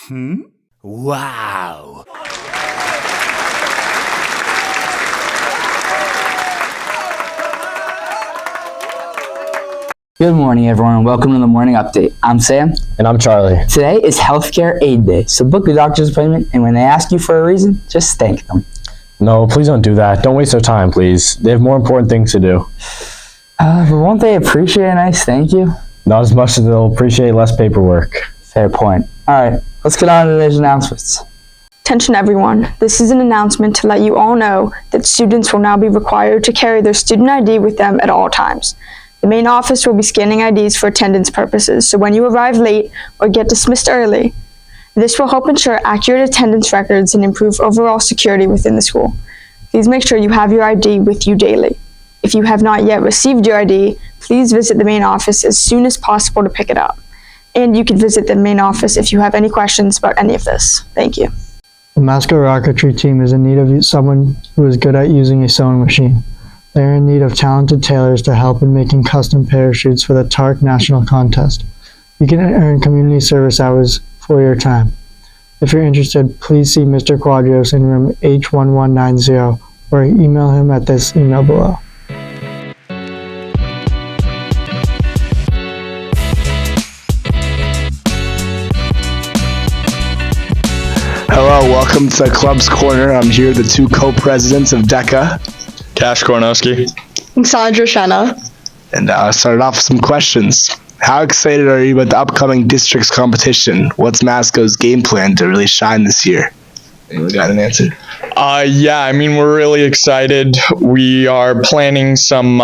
Wow. Good morning, everyone, and welcome to the Morning Update. I'm Sam. And I'm Charlie. Today is Healthcare Aid Day, so book a doctor's appointment, and when they ask you for a reason, just thank them. No, please don't do that. Don't waste their time, please. They have more important things to do. But won't they appreciate a nice thank you? Not as much as they'll appreciate less paperwork. Fair point. All right, let's get on to today's announcements. Attention everyone, this is an announcement to let you all know that students will now be required to carry their student ID with them at all times. The main office will be scanning IDs for attendance purposes, so when you arrive late or get dismissed early, this will help ensure accurate attendance records and improve overall security within the school. Please make sure you have your ID with you daily. If you have not yet received your ID, please visit the main office as soon as possible to pick it up. And you can visit the main office if you have any questions about any of this. Thank you. The Masco Rocketry team is in need of someone who is good at using a sewing machine. They are in need of talented tailors to help in making custom parachutes for the TARC National Contest. You can earn community service hours for your time. If you're interested, please see Mr. Quadros in room H1190 or email him at this email below. Hello, welcome to the Club's Corner. I'm here with the two co-presidents of DECA. Cash Kornowski. And Sandra Shenna. And started off with some questions. How excited are you about the upcoming districts competition? What's Masco's game plan to really shine this year? Anyone got an answer? We're really excited. We are planning some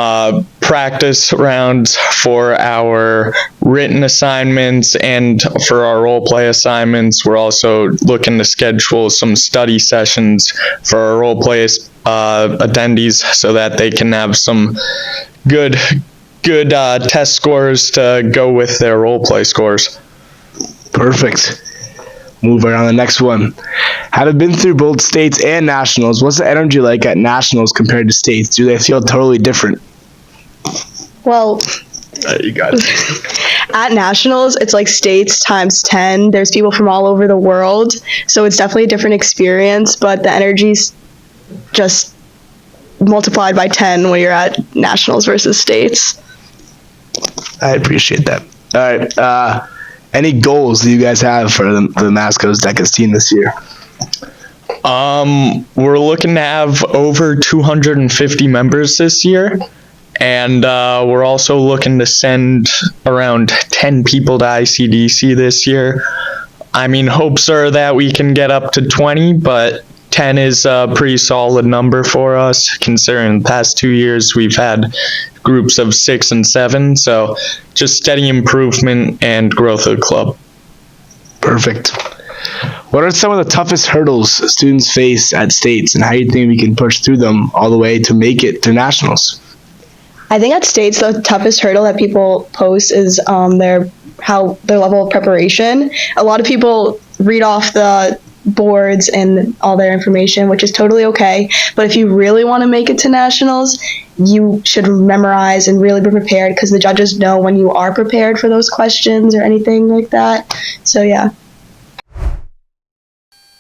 practice rounds for our written assignments and for our role play assignments. We're also looking to schedule some study sessions for our role play attendees so that they can have some good test scores to go with their role play scores. Perfect. Move on to the next one. Having been through both states and nationals, what's the energy like at nationals compared to states? Do they feel totally different? Well, you got it. At nationals, it's like states times 10. There's people from all over the world, so it's definitely a different experience, but the energy's just multiplied by 10 when you're at nationals versus states. I appreciate that. All right. Any goals that you guys have for the Masco's DECA's team this year? We're looking to have over 250 members this year, and we're also looking to send around 10 people to ICDC this year. Hopes are that we can get up to 20, but 10 is a pretty solid number for us, considering the past 2 years we've had groups of 6 and 7, so just steady improvement and growth of the club. Perfect. What are some of the toughest hurdles students face at states, and how do you think we can push through them all the way to make it to nationals? I think at states, the toughest hurdle that people post is their level of preparation. A lot of people read off the boards and all their information, which is totally okay, but if you really want to make it to nationals, you should memorize and really be prepared, because the judges know when you are prepared for those questions or anything like that. So yeah.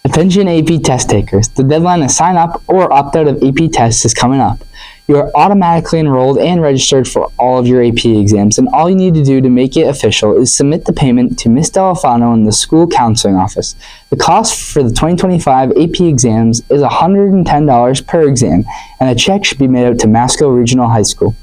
Attention AP test takers. The deadline to sign up or opt out of AP tests is coming up. You are automatically enrolled and registered for all of your AP exams, and all you need to do to make it official is submit the payment to Ms. Delafano in the school counseling office. The cost for the 2025 AP exams is $110 per exam, and a check should be made out to Masco Regional High School.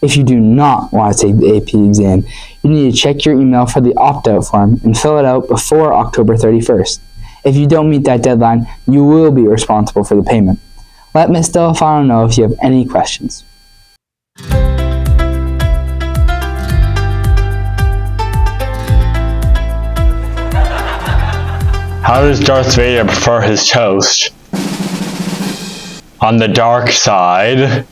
If you do not want to take the AP exam, you need to check your email for the opt-out form and fill it out before October 31st. If you don't meet that deadline, you will be responsible for the payment. Let Ms. Delafano know if you have any questions. How does Darth Vader prefer his toast? On the dark side.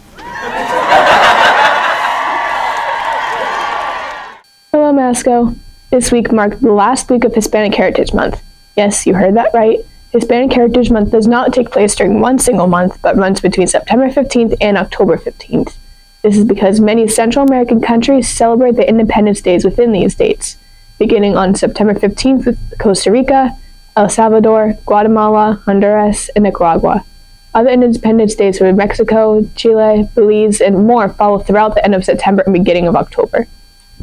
Hello, Masco. This week marked the last week of Hispanic Heritage Month. Yes, you heard that right. Hispanic Heritage Month does not take place during one single month, but runs between September 15th and October 15th. This is because many Central American countries celebrate the Independence Days within these dates, beginning on September 15th with Costa Rica, El Salvador, Guatemala, Honduras, and Nicaragua. Other independent states were Mexico, Chile, Belize, and more follow throughout the end of September and beginning of October.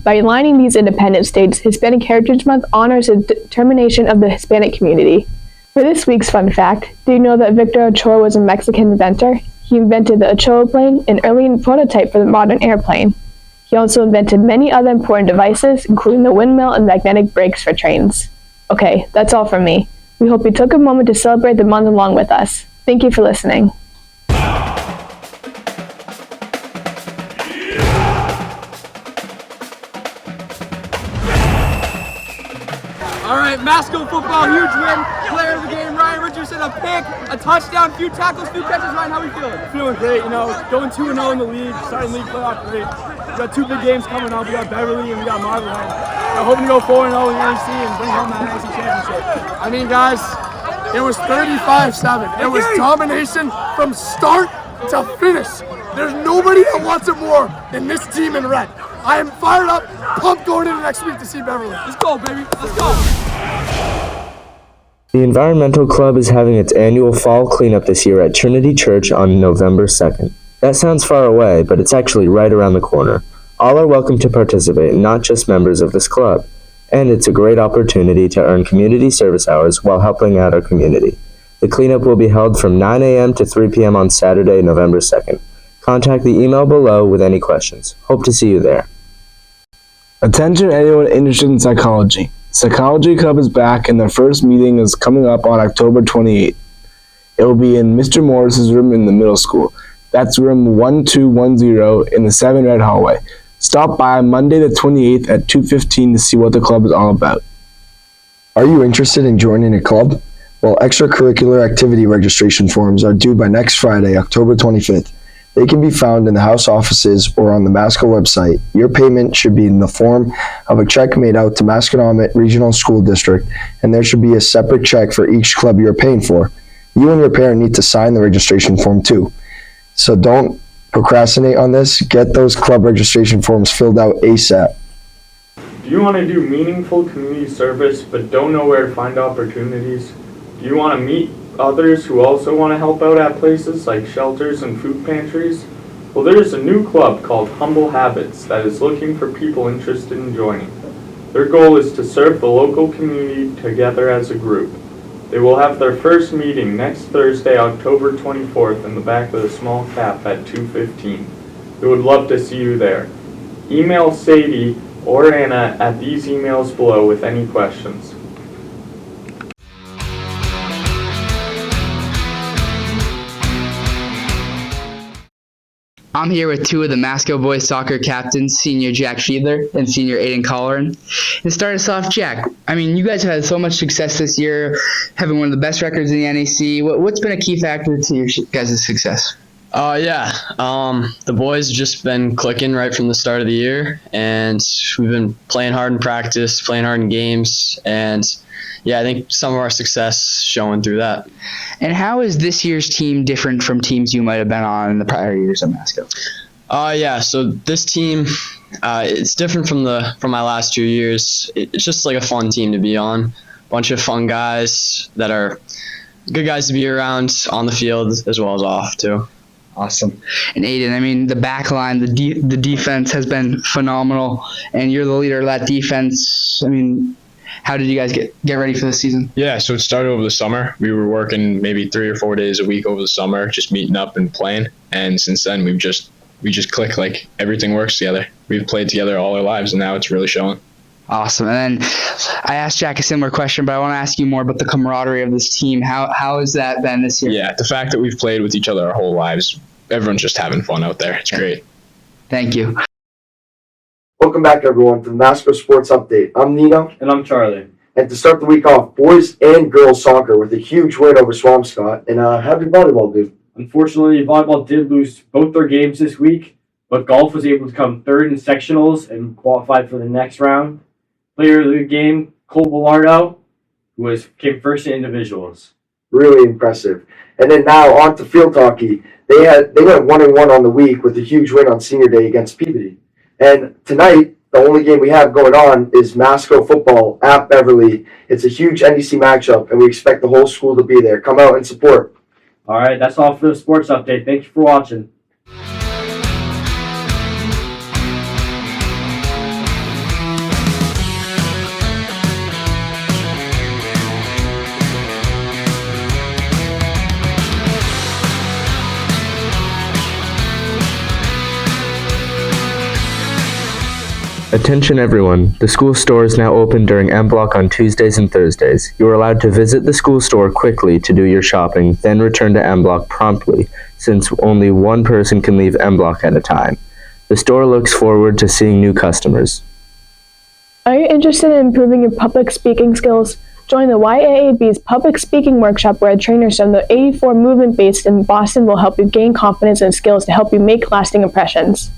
By aligning these independent states, Hispanic Heritage Month honors the determination of the Hispanic community. For this week's fun fact, do you know that Victor Ochoa was a Mexican inventor? He invented the Ochoa plane, an early prototype for the modern airplane. He also invented many other important devices, including the windmill and magnetic brakes for trains. Okay, that's all from me. We hope you took a moment to celebrate the month along with us. Thank you for listening. All right, Masco football, huge win. Player of the game, Ryan Richardson, a pick, a touchdown, few tackles, few catches. Ryan, how are we feeling? Feeling great, going 2-0 in the league, starting league playoff great. We got 2 big games coming up. We got Beverly and we got Marvin. I'm hoping to go 4-0 in the NEC and bring home that NEC championship. I mean, guys, it was 35-7. It was domination from start to finish. There's nobody that wants it more than this team in red. I am fired up, pumped going into next week to see Beverly. Let's go, baby. Let's go. The Environmental Club is having its annual fall cleanup this year at Trinity Church on November 2nd. That sounds far away, but it's actually right around the corner. All are welcome to participate, not just members of this club. And it's a great opportunity to earn community service hours while helping out our community. The cleanup will be held from 9 a.m. to 3 p.m. on Saturday, November 2nd. Contact the email below with any questions. Hope to see you there. Attention anyone interested in psychology. Psychology Club is back and their first meeting is coming up on October 28th. It will be in Mr. Morris's room in the middle school. That's room 1210 in the 7 Red hallway. Stop by Monday the 28th at 2:15 to see what the club is all about. Are you interested in joining a club? Well, extracurricular activity registration forms are due by next Friday, October 25th. They can be found in the house offices or on the Masco website. Your payment should be in the form of a check made out to Masconomet Regional School District, and there should be a separate check for each club you're paying for. You and your parent need to sign the registration form too. So don't procrastinate on this. Get those club registration forms filled out ASAP. Do you want to do meaningful community service but don't know where to find opportunities? Do you want to meet others who also want to help out at places like shelters and food pantries? Well, there's a new club called Humble Habits that is looking for people interested in joining. Their goal is to serve the local community together as a group. They will have their first meeting next Thursday, October 24th in the back of the small cap at 2:15. We would love to see you there. Email Sadie or Anna at these emails below with any questions. I'm here with 2 of the Masco boys soccer captains, senior Jack Fiedler and senior Aiden Colleran. To start us off, Jack, I mean, you guys have had so much success this year, having one of the best records in the NEC. What's been a key factor to your guys' success? The boys have just been clicking right from the start of the year, and we've been playing hard in practice, playing hard in games, and I think some of our success showing through that. And how is this year's team different from teams you might have been on in the prior years at Masco? So this team, it's different from my last 2 years. It's just like a fun team to be on. Bunch of fun guys that are good guys to be around on the field as well as off too. Awesome. And Aiden, I mean, the back line, the defense has been phenomenal, and you're the leader of that defense. I mean, how did you guys get ready for the season? Yeah, so it started over the summer. We were working maybe 3 or 4 days a week over the summer, just meeting up and playing. And since then, we just click, like everything works together. We've played together all our lives, and now it's really showing. Awesome. And then I asked Jack a similar question, but I want to ask you more about the camaraderie of this team. How has that been this year? Yeah, the fact that we've played with each other our whole lives, everyone's just having fun out there. It's great. Thank you. Welcome back, everyone, to the Masco Sports Update. I'm Nino. And I'm Charlie. And to start the week off, boys and girls soccer with a huge win over Swampscott. And how did volleyball do? Unfortunately, volleyball did lose both their games this week, but golf was able to come third in sectionals and qualified for the next round. Player of the game, Cole Bellardo, who came first in individuals. Really impressive. And then now on to field hockey. They went 1-1 on the week with a huge win on senior day against Peabody. And tonight, the only game we have going on is Masco football at Beverly. It's a huge NEC matchup, and we expect the whole school to be there. Come out and support. All right, that's all for the sports update. Thank you for watching. Attention everyone, the school store is now open during M Block on Tuesdays and Thursdays. You are allowed to visit the school store quickly to do your shopping, then return to M Block promptly, since only one person can leave M Block at a time. The store looks forward to seeing new customers. Are you interested in improving your public speaking skills? Join the YAAB's Public Speaking Workshop, where a trainer from the 84 movement based in Boston will help you gain confidence and skills to help you make lasting impressions.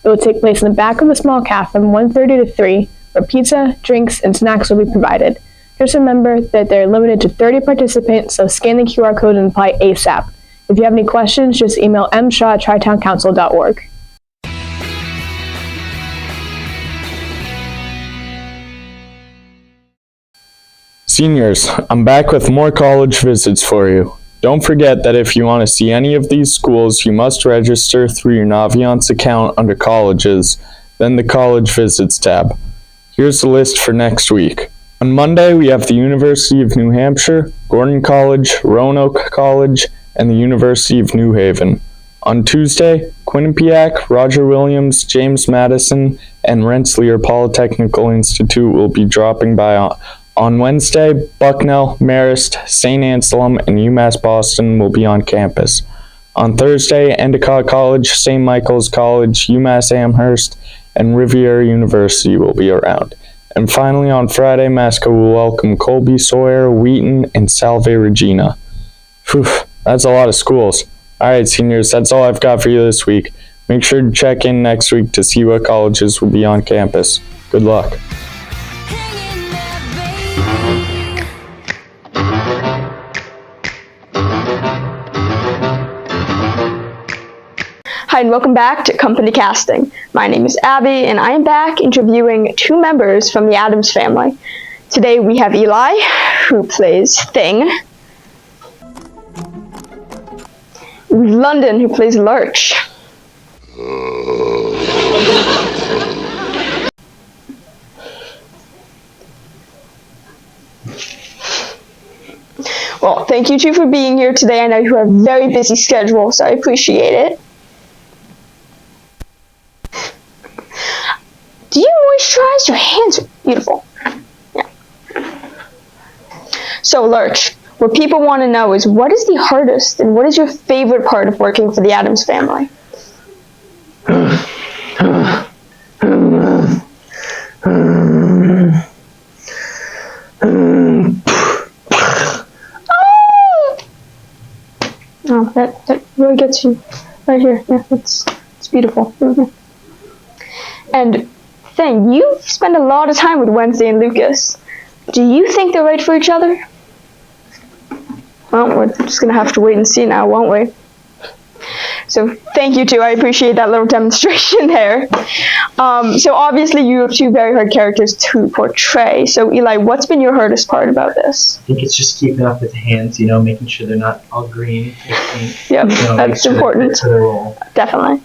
It will take place in the back of the small cafe from 1:30 to 3, where pizza, drinks, and snacks will be provided. Just remember that they're limited to 30 participants, so scan the QR code and apply ASAP. If you have any questions, just email mshaw@tritowncouncil.org. Seniors, I'm back with more college visits for you. Don't forget that if you want to see any of these schools, you must register through your Naviance account under Colleges, then the College Visits tab. Here's the list for next week. On Monday, we have the University of New Hampshire, Gordon College, Roanoke College, and the University of New Haven. On Tuesday, Quinnipiac, Roger Williams, James Madison, and Rensselaer Polytechnical Institute will be dropping by. On Wednesday, Bucknell, Marist, St. Anselm, and UMass Boston will be on campus. On Thursday, Endicott College, St. Michael's College, UMass Amherst, and Riviera University will be around. And finally, on Friday, Masco will welcome Colby Sawyer, Wheaton, and Salve Regina. Phew, that's a lot of schools. Alright, seniors, that's all I've got for you this week. Make sure to check in next week to see what colleges will be on campus. Good luck. Hi, and welcome back to Company Casting. My name is Abby, and I am back interviewing two members from the Addams family. Today we have Eli, who plays Thing, London, who plays Lurch. Well, thank you two for being here today. I know you have a very busy schedule, so I appreciate it. Do you moisturize? Your hands are beautiful. Yeah. So, Lurch, what people want to know is, what is the hardest and what is your favorite part of working for the Addams family? Oh, that really gets you right here. Yeah, it's beautiful. Mm-hmm. And Thing, you spend a lot of time with Wednesday and Lucas. Do you think they're right for each other? Well, we're just gonna have to wait and see now, won't we? So thank you two. I appreciate that little demonstration there. So obviously you have two very hard characters to portray. So Eli, what's been your hardest part about this? I think it's just keeping up with the hands, you know, making sure they're not all green. Yep, you know, that's important. For the role. Definitely.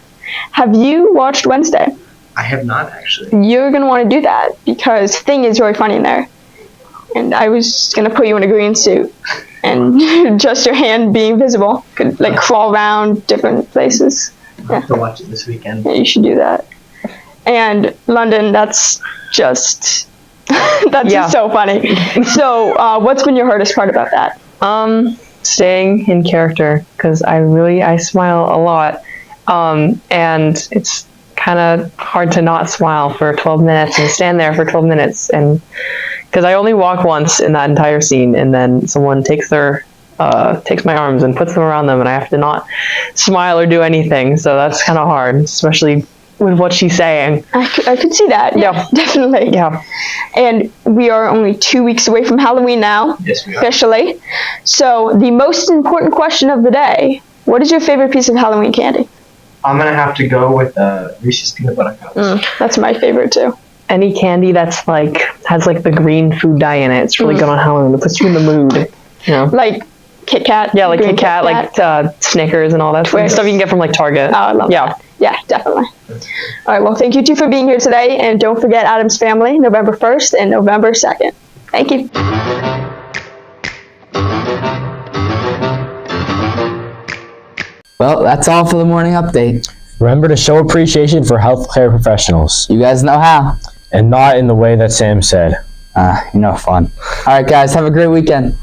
Have you watched Wednesday? I have not actually. You're gonna want to do that because Thing is really funny in there. And I was gonna put you in a green suit and just your hand being visible. Could like crawl around different places. I'll have to watch it this weekend. Yeah, you should do that. And London, that's just just so funny. So what's been your hardest part about that? Staying in character, because I smile a lot, and it's kind of hard to not smile for 12 minutes and stand there for 12 minutes, and because I only walk once in that entire scene, and then someone takes my arms and puts them around them, and I have to not smile or do anything. So that's kind of hard, especially with what she's saying. I could see that. Yeah, definitely. Yeah. And we are only 2 weeks away from Halloween now. Yes, we are. Officially. So the most important question of the day: what is your favorite piece of Halloween candy? I'm gonna have to go with Reese's peanut butter cups. That's my favorite too. any candy that's like has like the green food dye in it. It's really good on Halloween. It puts you in the mood. You know? Like Kit Kat. Yeah, like green Kit Kat, like Snickers and all that Twix. stuff you can get from like Target. Oh, I love that. Yeah, definitely. All right, well, thank you two for being here today, and don't forget Adam's Family, November 1st and November 2nd. Thank you. Well, that's all for the morning update. Remember to show appreciation for healthcare professionals. You guys know how. And not in the way that Sam said. Fun. All right, guys, have a great weekend.